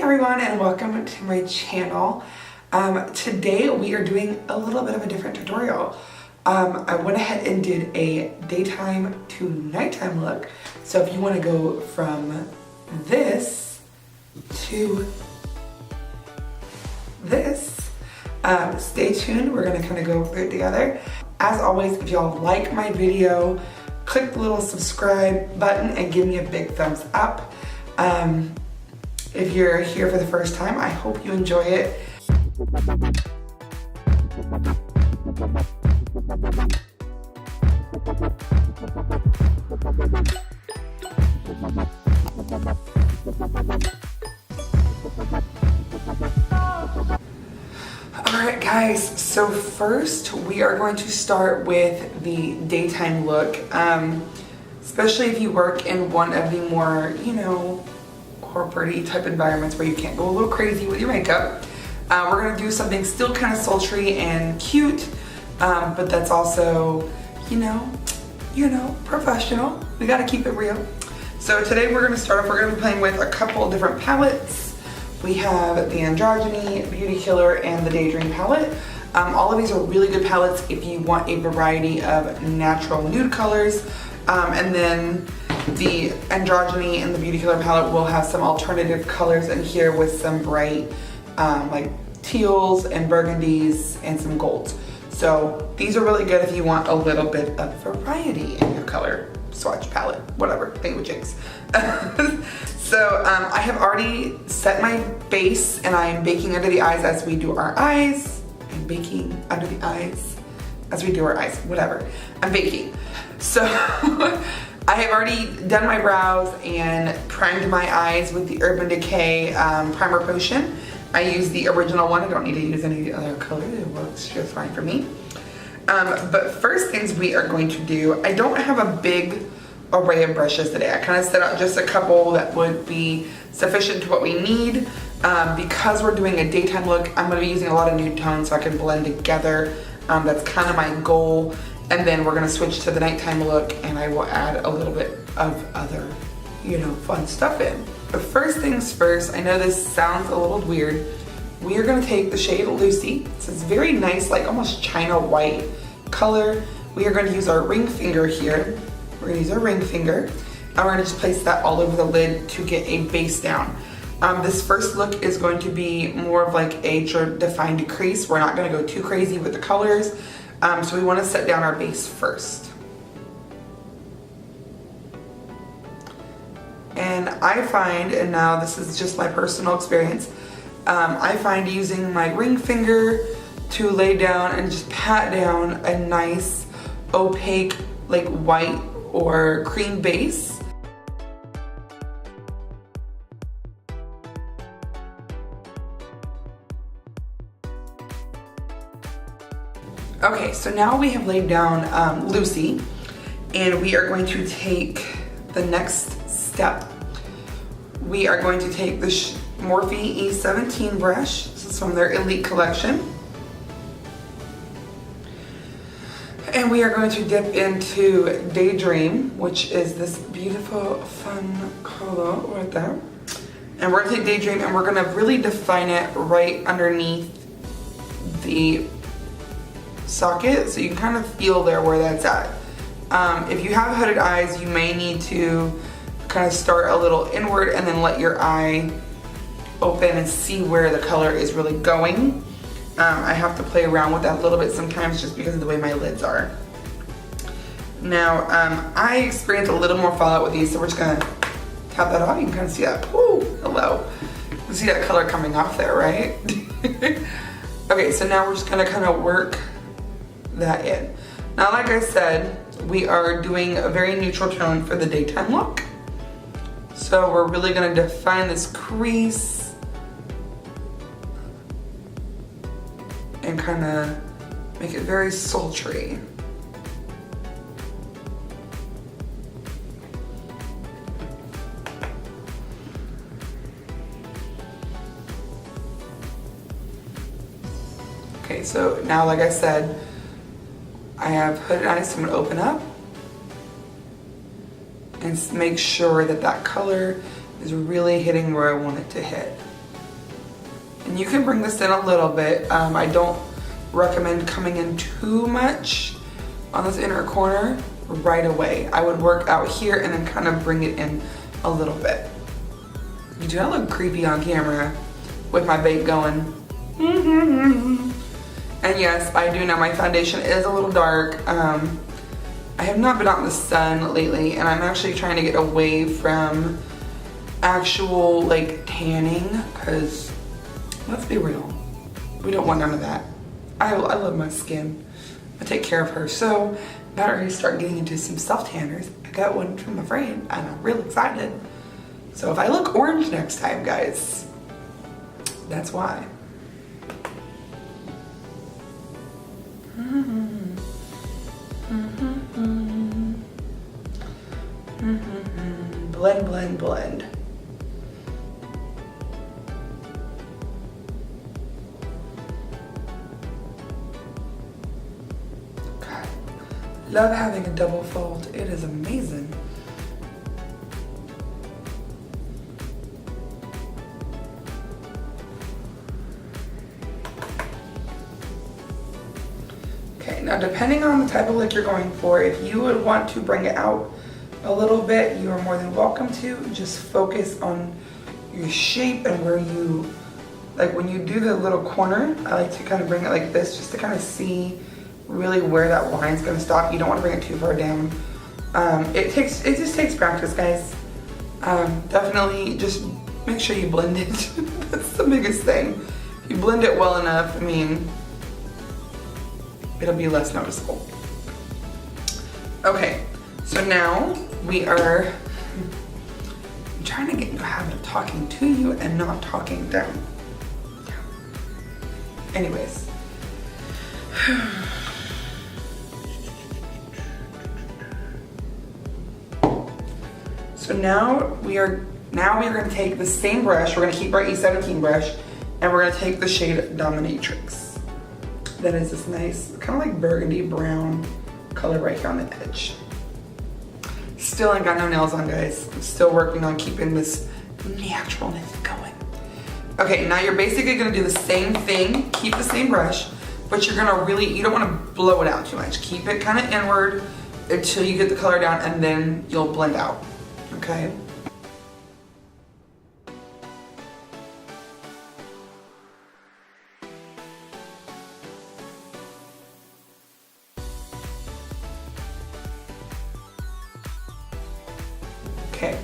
everyone, and welcome to my channel. Today we are doing a little bit of a different tutorial. I went ahead and did a daytime to nighttime look. So if you want to go from this to this, stay tuned. We're going to kind of go through it together. As always, if y'all like my video, click the little subscribe button and give me a big thumbs up. If you're here for the first time, I hope you enjoy it. Alright guys, so first we are going to start with the daytime look, especially if you work in one of the more, corporate-y type environments where you can't go a little crazy with your makeup. We're going to do something still kind of sultry and cute, but that's also, professional. We got to keep it real. So today we're going to start off, we're going to be playing with a couple different palettes. We have the Androgyny, Beauty Killer, and the Daydream palette. All of these are really good palettes if you want a variety of natural nude colors. And then the Androgyny and the Beauty Killer palette will have some alternative colors in here with some bright like teals and burgundies and some golds. So these are really good if you want a little bit of variety in your color swatch palette, whatever, thingamajiggies. So I have already set my base and I'm baking under the eyes as we do our eyes. I'm baking under the eyes as we do our eyes, whatever. I'm baking. So I have already done my brows and primed my eyes with the Urban Decay Primer Potion. I use the original one. I don't need to use any other color. It works just fine for me. But first things we are going to do, I don't have a big array of brushes today. I kind of set out just a couple that would be sufficient to what we need. Because we're doing a daytime look, I'm going to be using a lot of nude tones so I can blend together. That's kind of my goal. And then we're going to switch to the nighttime look and I will add a little bit of other, fun stuff in. But first things first, I know this sounds a little weird. We are going to take the shade Lucy. It's this very nice, like almost china white color. We are going to use our ring finger here. We're going to use our ring finger and we're going to just place that all over the lid to get a base down. This first look is going to be more of like a defined crease. We're not going to go too crazy with the colors. So we want to set down our base first. And I find, and now this is just my personal experience, I find using my ring finger to lay down and just pat down a nice opaque like white or cream base. Okay, so now we have laid down Lucy, and we are going to take the next step. We are going to take the Morphe E17 brush. This is from their Elite collection. And we are going to dip into Daydream, which is this beautiful, fun color right there. And we're going to take Daydream and we're going to really define it right underneath the socket, so you can kind of feel there where that's at. If you have hooded eyes, you may need to kind of start a little inward and then let your eye open and see where the color is really going. I have to play around with that a little bit sometimes just because of the way my lids are. Now, I experienced a little more fallout with these, so we're just gonna tap that off. You can kind of see that, whoo, hello. You can see that color coming off there, right? Okay, so now we're just gonna kind of work that in. Now, like I said, we are doing a very neutral tone for the daytime look. So we're really gonna define this crease and kind of make it very sultry. Okay, so now, like I said, I have hooded eyes, so I'm gonna open up and make sure that that color is really hitting where I want it to hit. And you can bring this in a little bit. I don't recommend coming in too much on this inner corner right away. I would work out here and then kind of bring it in a little bit. You do not look creepy on camera with my bake going. And yes, I do know my foundation is a little dark. I have not been out in the sun lately, and I'm actually trying to get away from actual like tanning, because let's be real, we don't want none of that. I love my skin. I take care of her. So about to start getting into some self tanners. I got one from a friend and I'm real excited. So if I look orange next time, guys, that's why. Blend, blend, blend. God, love having a double fold. It is amazing. Okay, now depending on the type of look you're going for, if you would want to bring it out a little bit, you are more than welcome to. Just focus on your shape and where you, like when you do the little corner, I like to kind of bring it like this just to kind of see really where that line's gonna stop. You don't want to bring it too far down. It just takes practice, guys. Definitely just make sure you blend it. That's the biggest thing. If you blend it well enough, I mean, it'll be less noticeable. Okay, so now we are I'm trying to get into a habit of talking to you and not talking down. Anyways. So now we are going to take the same brush. We're going to keep our E17 brush, and we're going to take the shade Dominatrix. That is this nice, kind of like burgundy brown color right here on the edge. Still ain't got no nails on, guys. I'm still working on keeping this naturalness going. Okay, now you're basically gonna do the same thing, keep the same brush, but you're gonna really, you don't wanna blow it out too much. Keep it kind of inward until you get the color down, and then you'll blend out, okay? Okay,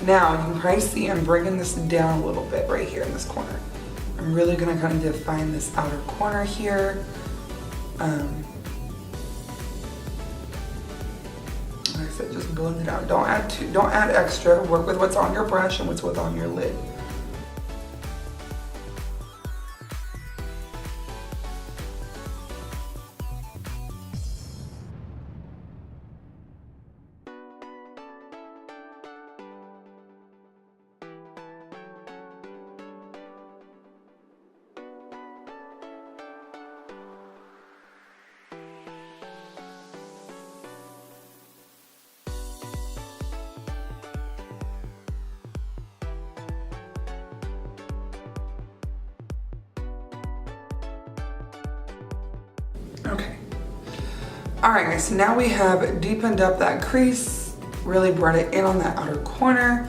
now you can probably see I'm bringing this down a little bit right here in this corner. I'm really gonna kind of define this outer corner here. Like I said, just blend it out. Don't add extra. Work with what's on your brush and what's on your lid. Okay. All right, guys, so now we have deepened up that crease, really brought it in on that outer corner.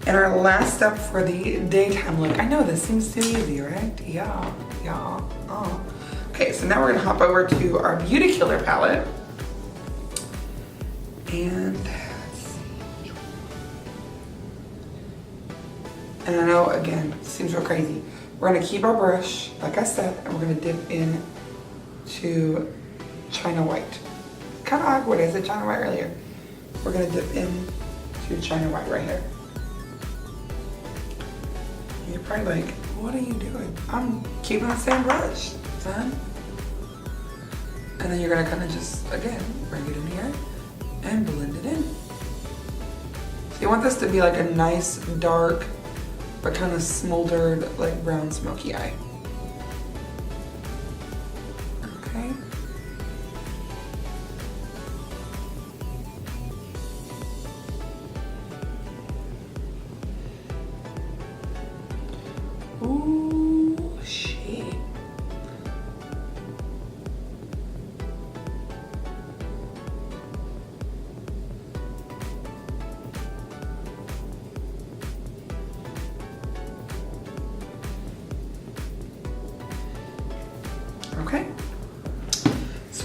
And our last step for the daytime look. I know this seems too easy, right? Yeah. Oh. Okay, so now we're gonna hop over to our Beauty Killer palette. And let's see. And I know, again, it seems real crazy. We're gonna keep our brush, like I said, and we're gonna dip in to China White. Kind of awkward, I said China White earlier. We're gonna dip in to China White right here. And you're probably like, what are you doing? I'm keeping the same brush, son. And then you're gonna kind of just, again, bring it in here and blend it in. So you want this to be like a nice, dark, but kind of smoldered, like brown smoky eye. Okay. Ooh.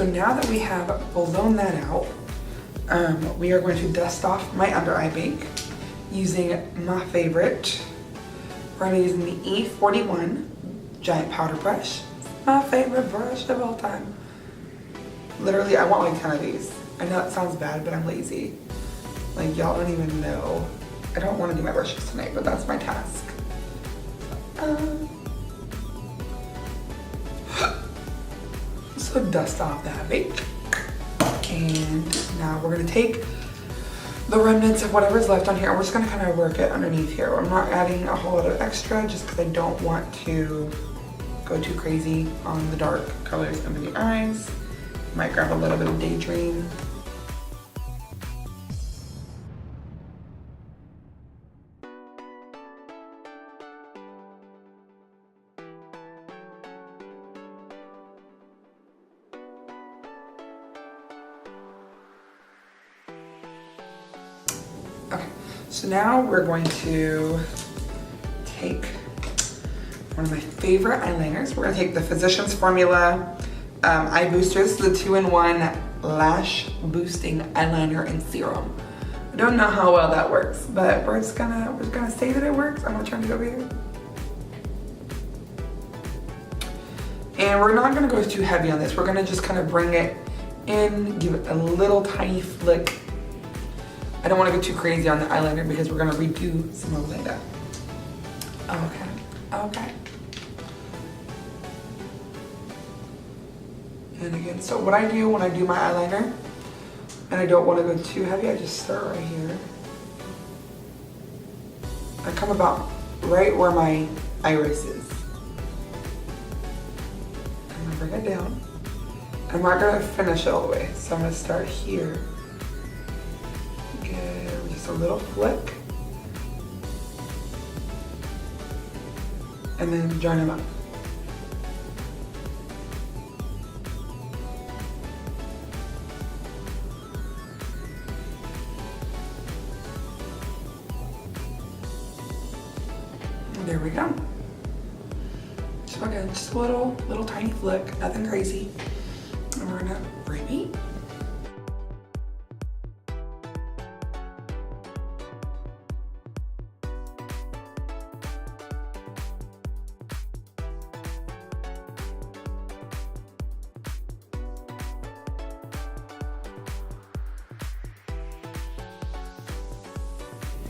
So now that we have blown that out, we are going to dust off my under eye bake using my favorite. We're going to be using the E41 giant powder brush. My favorite brush of all time. Literally, I want like 10 of these. I know it sounds bad, but I'm lazy. Like, y'all don't even know. I don't want to do my brushes tonight, but that's my task. So dust off that bake. And now we're gonna take the remnants of whatever's left on here and we're just gonna kind of work it underneath here. I'm not adding a whole lot of extra just because I don't want to go too crazy on the dark colors under the eyes. Might grab a little bit of Daydream. Okay, so now we're going to take one of my favorite eyeliners. We're gonna take the Physicians Formula Eye Booster. This is the 2-in-1 Lash Boosting Eyeliner and Serum. I don't know how well that works, but we're just gonna say that it works. I'm gonna turn it over here. And we're not gonna go too heavy on this. We're gonna just kind of bring it in, give it a little tiny flick. I don't want to go too crazy on the eyeliner because we're gonna redo some of later. Okay. And again, so what I do when I do my eyeliner, and I don't want to go too heavy, I just start right here. I come about right where my iris is. I'm gonna bring it down. I'm not gonna finish it all the way, so I'm gonna start here. Just a little flick. And then join them up. And there we go. So again, just a little tiny flick, nothing crazy. And we're gonna repeat.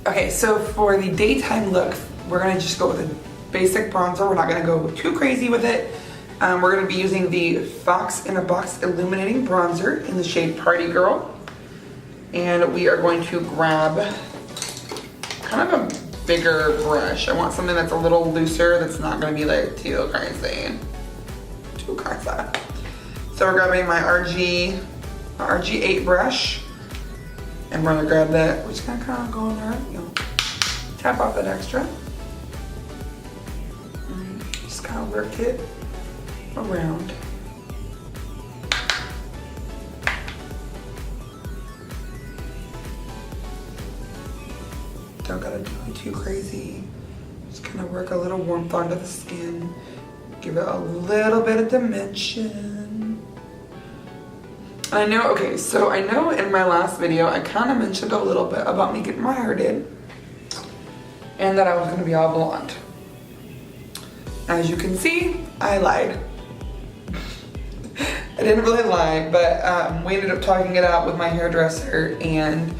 Okay, so for the daytime look, we're gonna just go with a basic bronzer. We're not gonna go too crazy with it. We're gonna be using the Fox in a Box Illuminating Bronzer in the shade Party Girl. And we are going to grab kind of a bigger brush. I want something that's a little looser, that's not gonna be like too crazy. So we're grabbing my RG8 brush. And we're gonna grab that. We're just gonna kind of go in there, tap off that extra. And just kind of work it around. Don't gotta do it too crazy. Just kind of work a little warmth onto the skin. Give it a little bit of dimension. I know, okay, so I know in my last video, I kind of mentioned a little bit about me getting my hair did and that I was gonna be all blonde. As you can see, I lied. I didn't really lie, but we ended up talking it out with my hairdresser and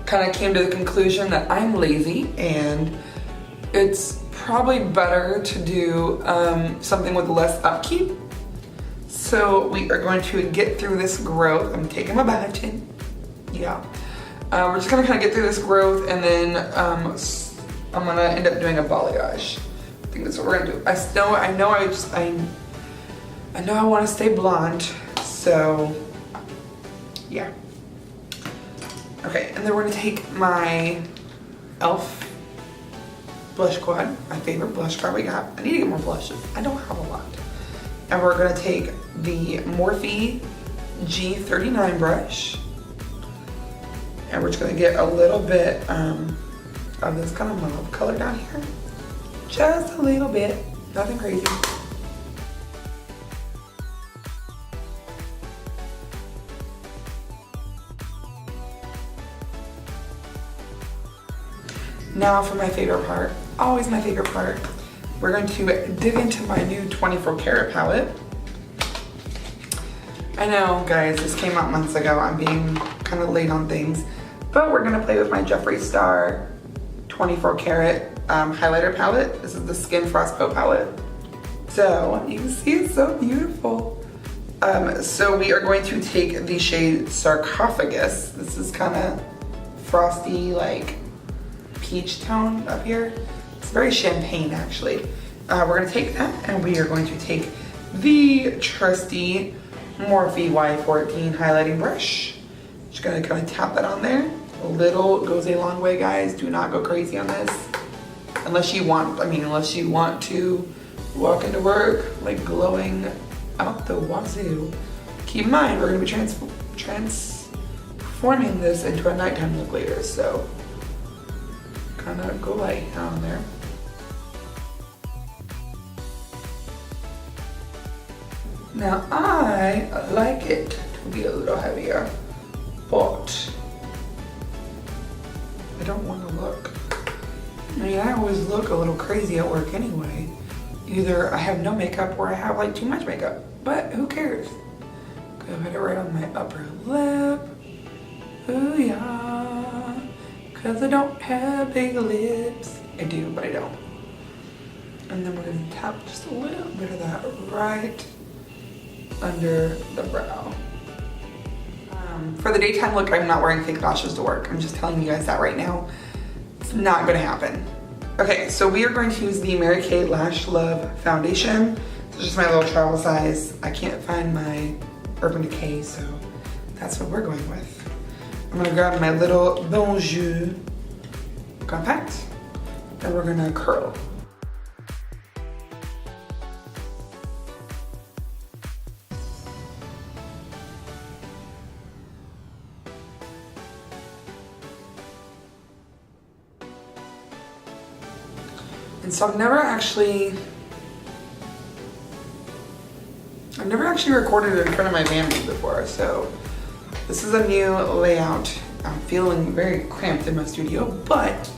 kind of came to the conclusion that I'm lazy and it's probably better to do something with less upkeep. So we are going to get through this growth. I'm taking my biotin. Yeah. We're just gonna kind of get through this growth and then I'm gonna end up doing a balayage. I think that's what we're gonna do. I know I want to stay blonde, so yeah. Okay, and then we're gonna take my e.l.f. blush quad, my favorite blush quad we got. I need to get more blushes. I don't have a lot. And we're gonna take the Morphe G39 brush. And we're just gonna get a little bit of this kind of mauve color down here. Just a little bit, nothing crazy. Now for my favorite part, always my favorite part. We're going to dig into my new 24 karat palette. I know, guys, this came out months ago. I'm being kind of late on things, but we're gonna play with my Jeffree Star 24 karat highlighter palette. This is the Skin Frostpo palette. So you can see it's so beautiful. So we are going to take the shade Sarcophagus. This is kind of frosty, like peach tone up here. It's very champagne, actually. We're gonna take that and we are going to take the trusty Morphe Y14 highlighting brush. Just gonna kind of tap that on there. A little goes a long way, guys. Do not go crazy on this. Unless you want to walk into work like glowing out the wazoo. Keep in mind, we're gonna be transforming this into a nighttime look later, so kind of go light on there. Now I like it to be a little heavier, but I don't want to look. I mean, I always look a little crazy at work anyway. Either I have no makeup or I have like too much makeup, but who cares? Go ahead and right on my upper lip. Ooh yeah, cause I don't have big lips. I do, but I don't. And then we're gonna tap just a little bit of that right under the brow. For the daytime look, I'm not wearing fake lashes to work. I'm just telling you guys that right now. It's not gonna happen. Okay, so we are going to use the Mary Kay Lash Love Foundation. It's just my little travel size. I can't find my Urban Decay, so that's what we're going with. I'm gonna grab my little Bonjour compact, and we're gonna curl. And so I've never actually recorded it in front of my family before, so this is a new layout. I'm feeling very cramped in my studio, but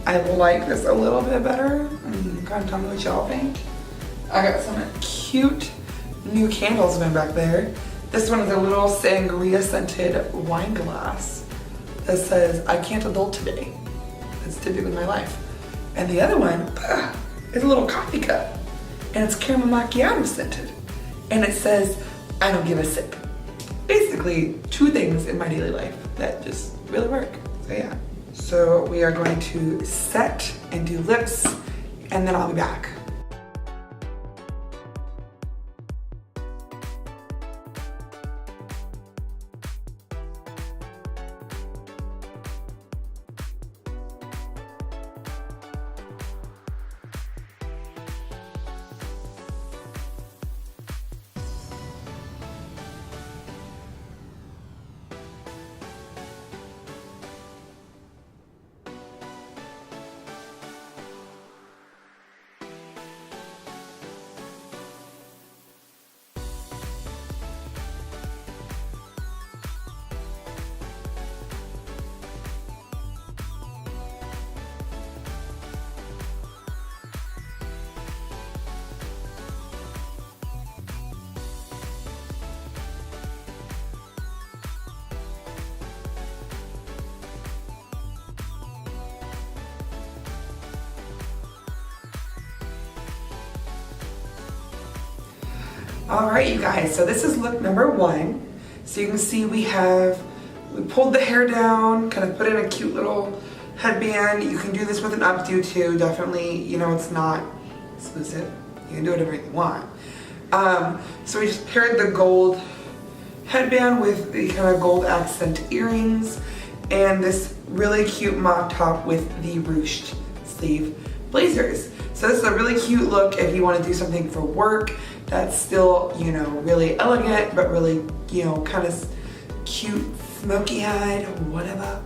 I like this a little bit better. Kind of tell me what y'all think. I got some cute new candles in back there. This one is a little sangria scented wine glass that says, "I can't adult today." That's typically my life. And the other one is a little coffee cup, and it's caramel macchiato scented. And it says, "I don't give a sip." Basically, two things in my daily life that just really work, so yeah. So we are going to set and do lips, and then I'll be back. All right, you guys, so this is look number one. So you can see we pulled the hair down, kind of put in a cute little headband. You can do this with an updo too, definitely, you know, it's not exclusive. You can do whatever you want. So we just paired the gold headband with the kind of gold accent earrings and this really cute mock top with the ruched sleeve blazers. So this is a really cute look if you want to do something for work that's still, you know, really elegant, but really, you know, kind of cute, smoky-eyed, whatever.